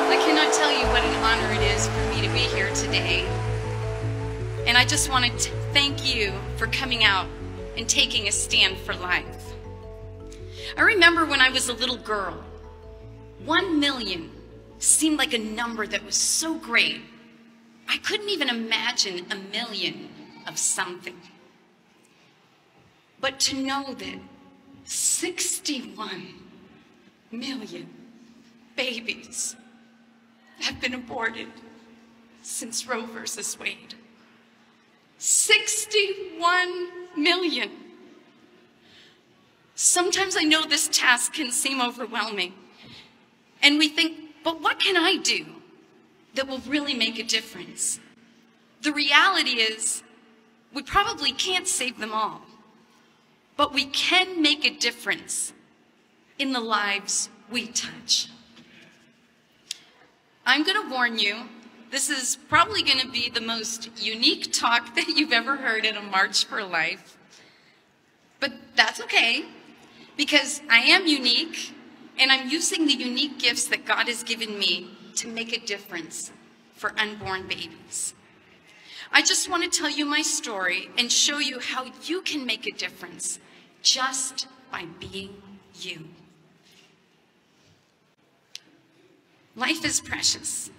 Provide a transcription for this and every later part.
I cannot tell you what an honor it is for me to be here today. And I just want to thank you for coming out and taking a stand for life. I remember when I was a little girl, 1 million seemed like a number that was so great. I couldn't even imagine a million of something. But to know that 61 million babies have been aborted since Roe versus Wade. 61 million. Sometimes I know this task can seem overwhelming. And we think, but what can I do that will really make a difference? The reality is, we probably can't save them all, but we can make a difference in the lives we touch. I'm going to warn you, this is probably going to be the most unique talk that you've ever heard at a March for Life. But that's okay, because I am unique, and I'm using the unique gifts that God has given me to make a difference for unborn babies. I just want to tell you my story and show you how you can make a difference just by being you. Life is precious.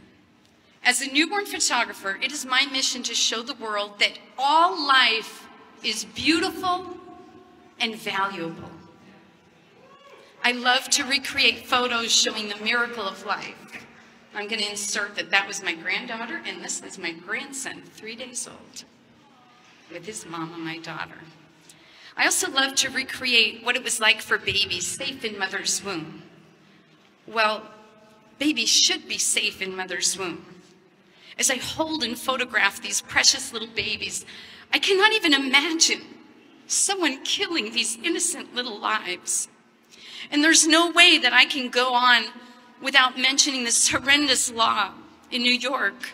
As a newborn photographer, it is my mission to show the world that all life is beautiful and valuable. I love to recreate photos showing the miracle of life. I'm going to insert that was my granddaughter, and this is my grandson, 3 days old, with his mama, my daughter. I also love to recreate what it was like for babies safe in mother's womb. Well, babies should be safe in mother's womb. As I hold and photograph these precious little babies, I cannot even imagine someone killing these innocent little lives. And there's no way that I can go on without mentioning this horrendous law in New York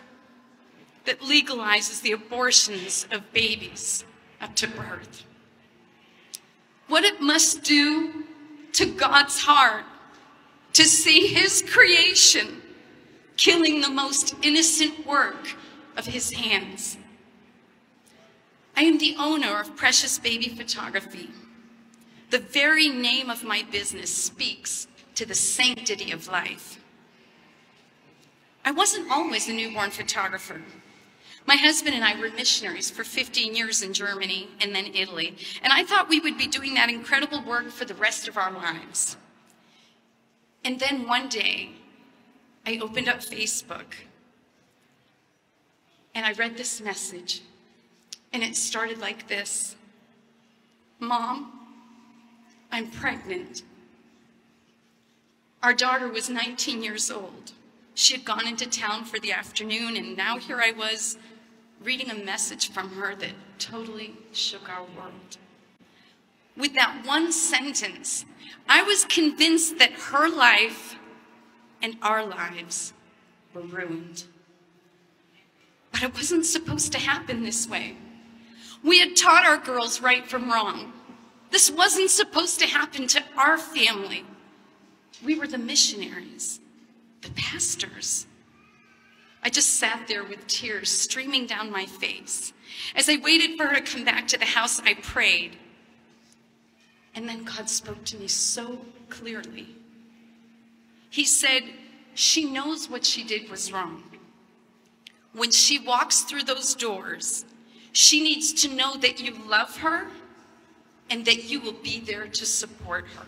that legalizes the abortions of babies up to birth. What it must do to God's heart to see his creation killing the most innocent work of his hands. I am the owner of Precious Baby Photography. The very name of my business speaks to the sanctity of life. I wasn't always a newborn photographer. My husband and I were missionaries for 15 years in Germany and then Italy, and I thought we would be doing that incredible work for the rest of our lives. And then one day, I opened up Facebook, and I read this message, and it started like this: Mom, I'm pregnant. Our daughter was 19 years old. She had gone into town for the afternoon, and now here I was reading a message from her that totally shook our world. With that one sentence, I was convinced that her life and our lives were ruined. But it wasn't supposed to happen this way. We had taught our girls right from wrong. This wasn't supposed to happen to our family. We were the missionaries, the pastors. I just sat there with tears streaming down my face. As I waited for her to come back to the house, I prayed. And then God spoke to me so clearly. He said, she knows what she did was wrong. When she walks through those doors, she needs to know that you love her and that you will be there to support her.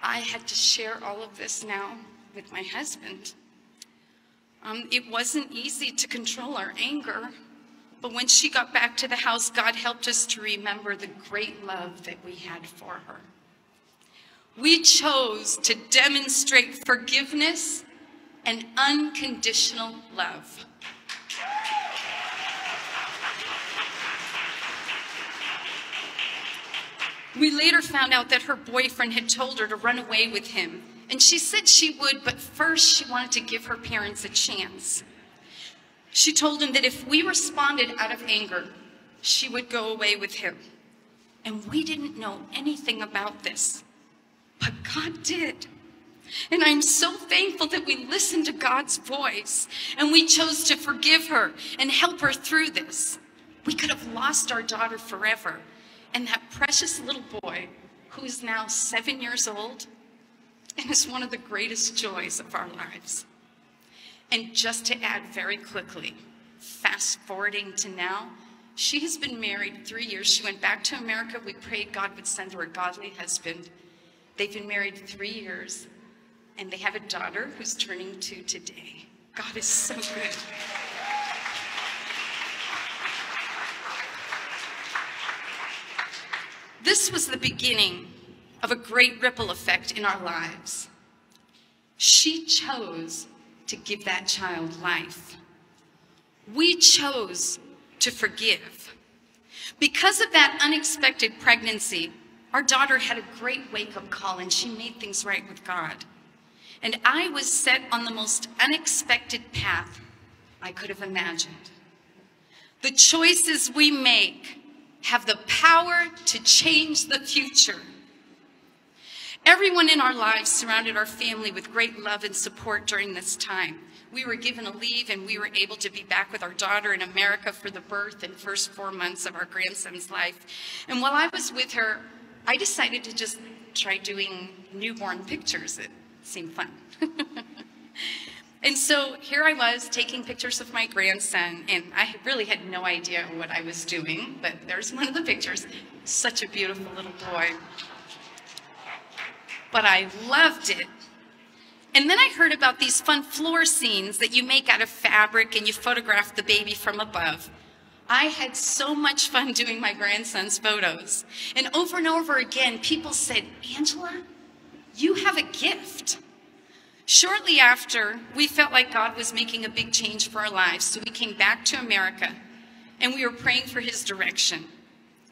I had to share all of this now with my husband. It wasn't easy to control our anger, but when she got back to the house, God helped us to remember the great love that we had for her. We chose to demonstrate forgiveness and unconditional love. We later found out that her boyfriend had told her to run away with him, and she said she would, but first she wanted to give her parents a chance. She told him that if we responded out of anger, she would go away with him. And we didn't know anything about this, but God did. And I'm so thankful that we listened to God's voice and we chose to forgive her and help her through this. We could have lost our daughter forever. And that precious little boy, who is now 7 years old, and is one of the greatest joys of our lives. And just to add very quickly, fast forwarding to now, she has been married 3 years. She went back to America. We prayed God would send her a godly husband. They've been married 3 years, and they have a daughter who's turning 2 today. God is so good. This was the beginning of a great ripple effect in our lives. She chose to give that child life. We chose to forgive. Because of that unexpected pregnancy, our daughter had a great wake-up call and she made things right with God. And I was set on the most unexpected path I could have imagined. The choices we make have the power to change the future. Everyone in our lives surrounded our family with great love and support during this time. We were given a leave and we were able to be back with our daughter in America for the birth and first 4 months of our grandson's life. And while I was with her, I decided to just try doing newborn pictures. It seemed fun. And so here I was taking pictures of my grandson, and I really had no idea what I was doing, but there's one of the pictures. Such a beautiful little boy. But I loved it. And then I heard about these fun floor scenes that you make out of fabric and you photograph the baby from above. I had so much fun doing my grandson's photos. And over again, people said, "Angela, you have a gift." Shortly after, we felt like God was making a big change for our lives, so we came back to America, and we were praying for his direction.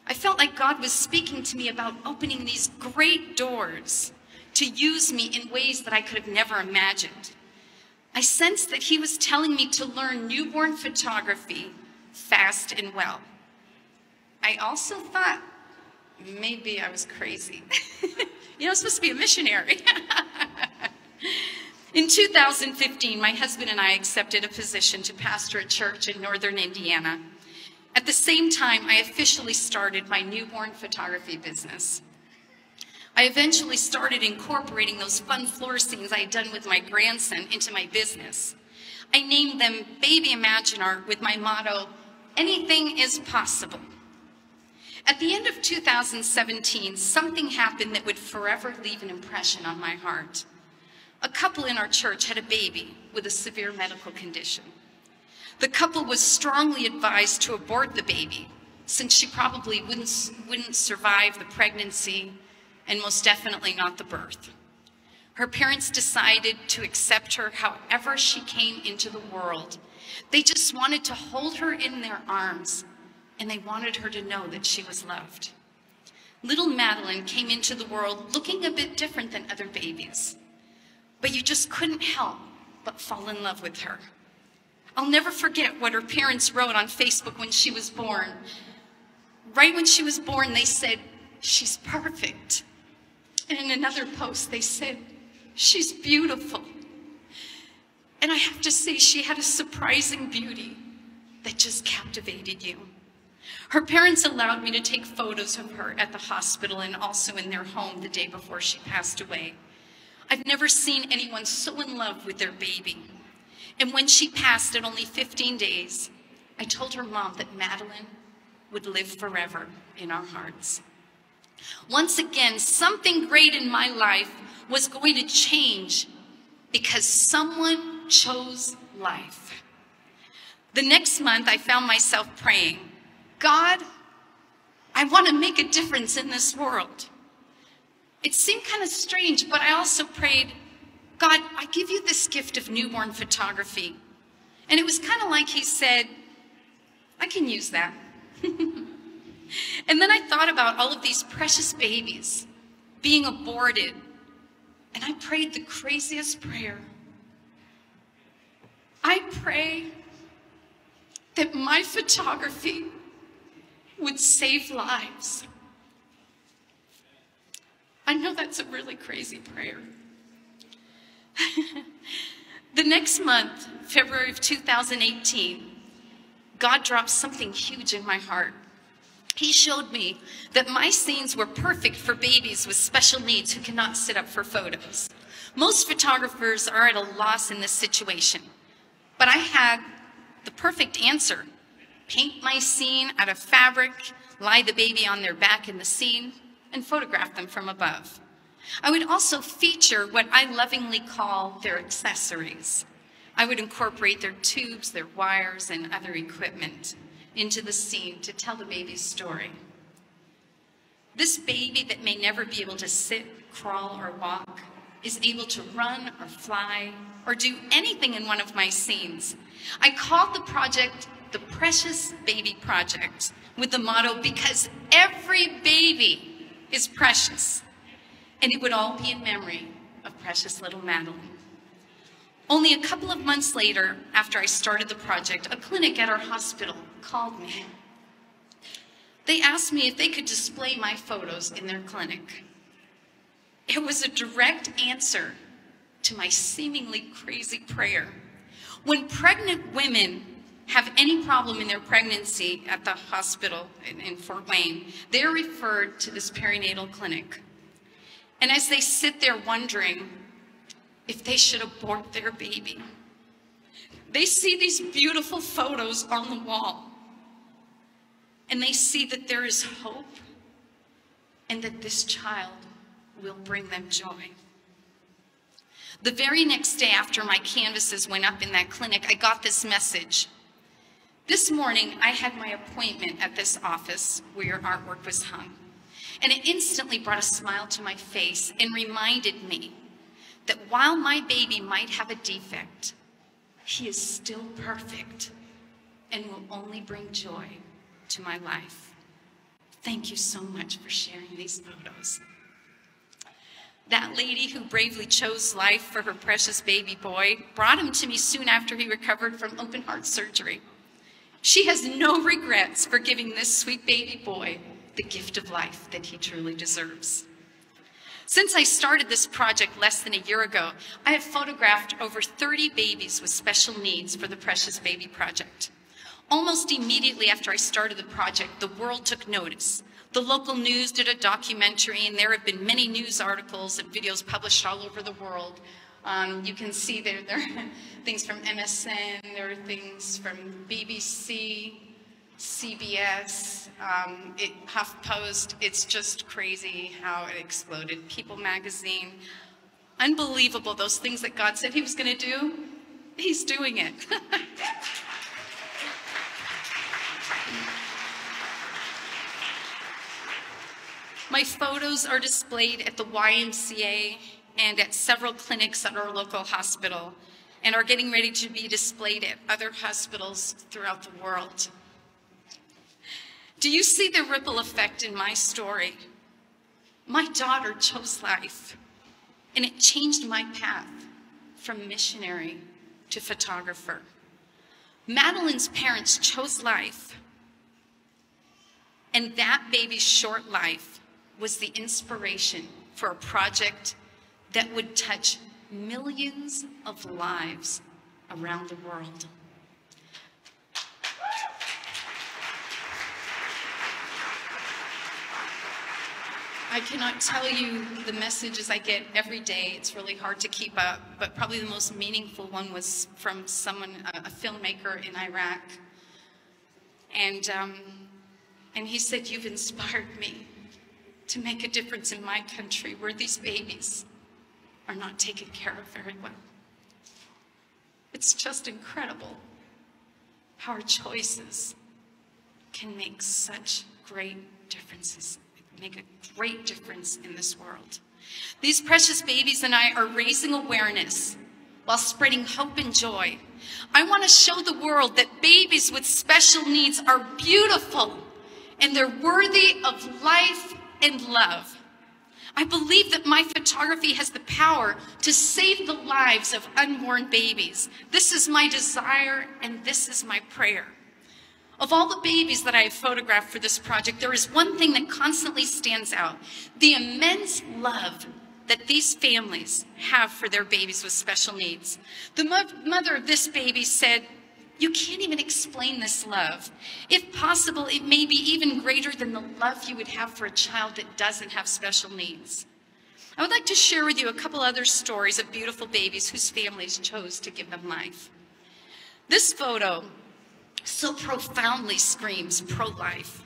I felt like God was speaking to me about opening these great doors to use me in ways that I could have never imagined. I sensed that he was telling me to learn newborn photography fast and well. I also thought maybe I was crazy. I'm supposed to be a missionary. In 2015, my husband and I accepted a position to pastor a church in northern Indiana. At the same time, I officially started my newborn photography business. I eventually started incorporating those fun floor scenes I had done with my grandson into my business. I named them Baby Imagine Art with my motto, "Anything is possible." At the end of 2017, something happened that would forever leave an impression on my heart. A couple in our church had a baby with a severe medical condition. The couple was strongly advised to abort the baby, since she probably wouldn't survive the pregnancy and most definitely not the birth. Her parents decided to accept her however she came into the world. They just wanted to hold her in their arms, and they wanted her to know that she was loved. Little Madeline came into the world looking a bit different than other babies, but you just couldn't help but fall in love with her. I'll never forget what her parents wrote on Facebook when she was born. Right when she was born, they said, "She's perfect." And in another post, they said, "She's beautiful." And I have to say, she had a surprising beauty that just captivated you. Her parents allowed me to take photos of her at the hospital and also in their home the day before she passed away. I've never seen anyone so in love with their baby. And when she passed at only 15 days, I told her mom that Madeline would live forever in our hearts. Once again, something great in my life was going to change because someone chose life. The next month, I found myself praying, "God, I want to make a difference in this world." It seemed kind of strange, but I also prayed, "God, I give you this gift of newborn photography." And it was kind of like he said, "I can use that." And then I thought about all of these precious babies being aborted, and I prayed the craziest prayer. I pray that my photography would save lives. I know that's a really crazy prayer. The next month, February of 2018, God dropped something huge in my heart. He showed me that my scenes were perfect for babies with special needs who cannot sit up for photos. Most photographers are at a loss in this situation, but I had the perfect answer. Paint my scene out of fabric, lie the baby on their back in the scene, and photograph them from above. I would also feature what I lovingly call their accessories. I would incorporate their tubes, their wires, and other equipment into the scene to tell the baby's story. This baby that may never be able to sit, crawl, or walk is able to run or fly or do anything in one of my scenes. I called the project the Precious Baby Project with the motto, because every baby is precious. And it would all be in memory of precious little Madeline. Only a couple of months later, after I started the project, a clinic at our hospital called me. They asked me if they could display my photos in their clinic. It was a direct answer to my seemingly crazy prayer. When pregnant women have any problem in their pregnancy at the hospital in Fort Wayne, they're referred to this perinatal clinic. And as they sit there wondering if they should abort their baby, they see these beautiful photos on the wall. And they see that there is hope and that this child will bring them joy. The very next day after my canvases went up in that clinic, I got this message. This morning, I had my appointment at this office where your artwork was hung. And it instantly brought a smile to my face and reminded me that while my baby might have a defect, he is still perfect and will only bring joy to my life. Thank you so much for sharing these photos. That lady who bravely chose life for her precious baby boy brought him to me soon after he recovered from open heart surgery. She has no regrets for giving this sweet baby boy the gift of life that he truly deserves. Since I started this project less than a year ago, I have photographed over 30 babies with special needs for the Precious Baby Project. Almost immediately after I started the project, the world took notice. The local news did a documentary, and there have been many news articles and videos published all over the world. You can see there are things from MSN, there are things from BBC, CBS, HuffPost. It's just crazy how it exploded. People magazine. Unbelievable, those things that God said he was going to do. He's doing it. My photos are displayed at the YMCA and at several clinics at our local hospital, and are getting ready to be displayed at other hospitals throughout the world. Do you see the ripple effect in my story? My daughter chose life, and it changed my path from missionary to photographer. Madeline's parents chose life, and that baby's short life was the inspiration for a project that would touch millions of lives around the world. I cannot tell you the messages I get every day. It's really hard to keep up, but probably the most meaningful one was from someone, a filmmaker in Iraq. And he said, "You've inspired me to make a difference in my country where these babies are not taken care of very well." It's just incredible how our choices can make such great differences, make a great difference in this world. These precious babies and I are raising awareness while spreading hope and joy. I want to show the world that babies with special needs are beautiful and they're worthy of life and love. I believe that my photography has the power to save the lives of unborn babies. This is my desire and this is my prayer. Of all the babies that I have photographed for this project, there is one thing that constantly stands out: the immense love that these families have for their babies with special needs. The mother of this baby said, "You can't even explain this love. If possible, it may be even greater than the love you would have for a child that doesn't have special needs." I would like to share with you a couple other stories of beautiful babies whose families chose to give them life. This photo so profoundly screams pro-life.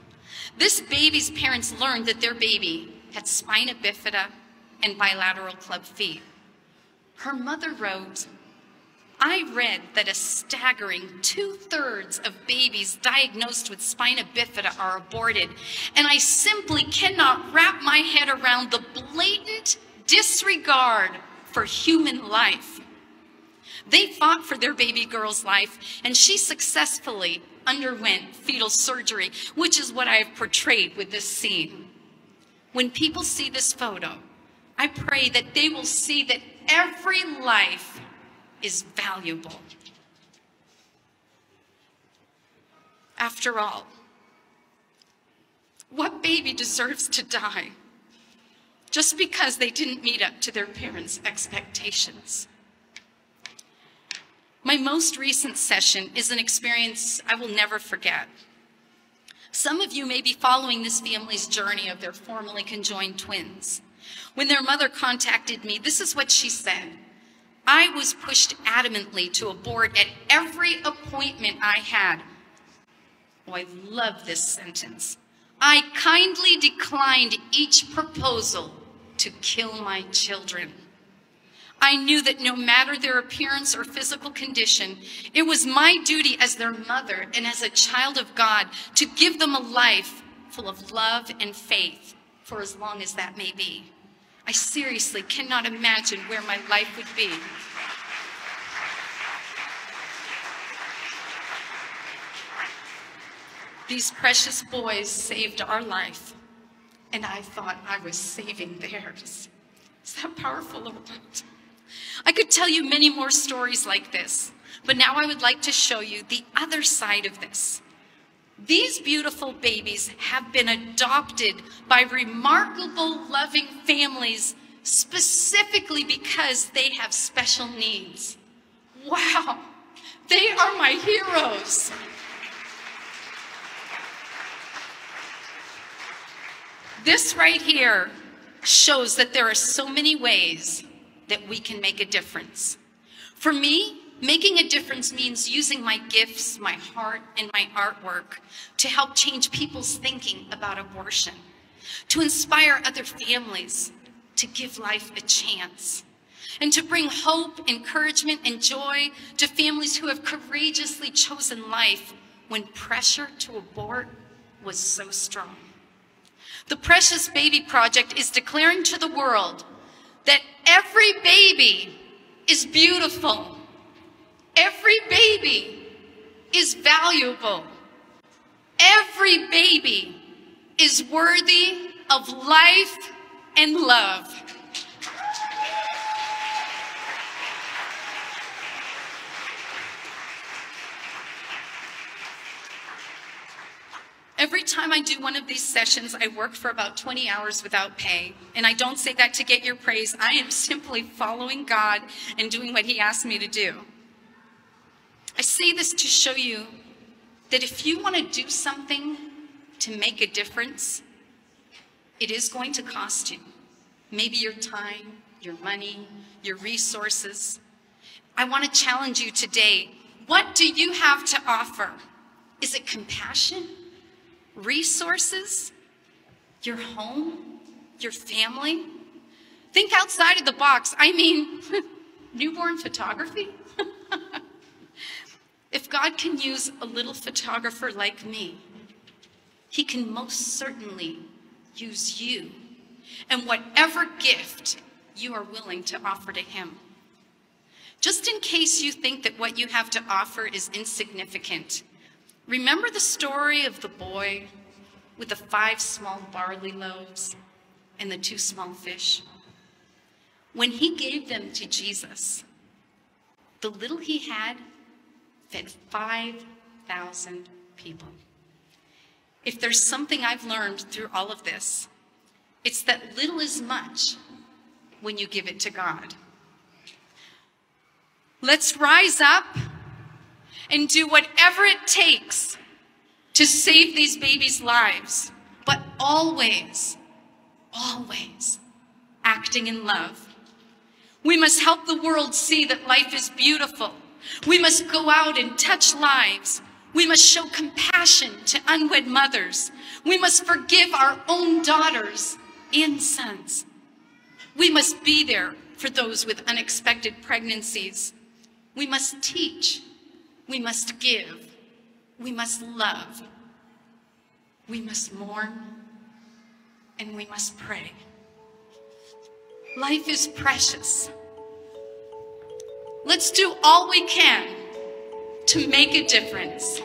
This baby's parents learned that their baby had spina bifida and bilateral club feet. Her mother wrote, "I read that a staggering 2/3 of babies diagnosed with spina bifida are aborted, and I simply cannot wrap my head around the blatant disregard for human life." They fought for their baby girl's life, and she successfully underwent fetal surgery, which is what I have portrayed with this scene. When people see this photo, I pray that they will see that every life is valuable. After all, what baby deserves to die just because they didn't meet up to their parents' expectations? My most recent session is an experience I will never forget. Some of you may be following this family's journey of their formerly conjoined twins. When their mother contacted me, this is what she said: "I was pushed adamantly to abort at every appointment I had." Oh, I love this sentence. "I kindly declined each proposal to kill my children. I knew that no matter their appearance or physical condition, it was my duty as their mother and as a child of God to give them a life full of love and faith for as long as that may be. I seriously cannot imagine where my life would be." These precious boys saved our life, and I thought I was saving theirs. Is that powerful or what? I could tell you many more stories like this, but now I would like to show you the other side of this. These beautiful babies have been adopted by remarkable, loving families specifically because they have special needs. Wow, they are my heroes. This right here shows that there are so many ways that we can make a difference. For me, making a difference means using my gifts, my heart, and my artwork to help change people's thinking about abortion, to inspire other families to give life a chance, and to bring hope, encouragement, and joy to families who have courageously chosen life when pressure to abort was so strong. The Precious Baby Project is declaring to the world that every baby is beautiful. Every baby is valuable. Every baby is worthy of life and love. Every time I do one of these sessions, I work for about 20 hours without pay. And I don't say that to get your praise. I am simply following God and doing what He asked me to do. I say this to show you that if you want to do something to make a difference, it is going to cost you. Maybe your time, your money, your resources. I want to challenge you today. What do you have to offer? Is it compassion? Resources, your home, your family? Think outside of the box. I mean, newborn photography? If God can use a little photographer like me, He can most certainly use you and whatever gift you are willing to offer to Him. Just in case you think that what you have to offer is insignificant, remember the story of the boy with the 5 small barley loaves and the 2 small fish? When he gave them to Jesus, the little he had fed 5,000 people. If there's something I've learned through all of this, it's that little is much when you give it to God. Let's rise up and do whatever it takes to save these babies' lives, but always, always acting in love. We must help the world see that life is beautiful. We must go out and touch lives. We must show compassion to unwed mothers. We must forgive our own daughters and sons. We must be there for those with unexpected pregnancies. We must teach. We must give. We must love. We must mourn. And we must pray. Life is precious. Let's do all we can to make a difference.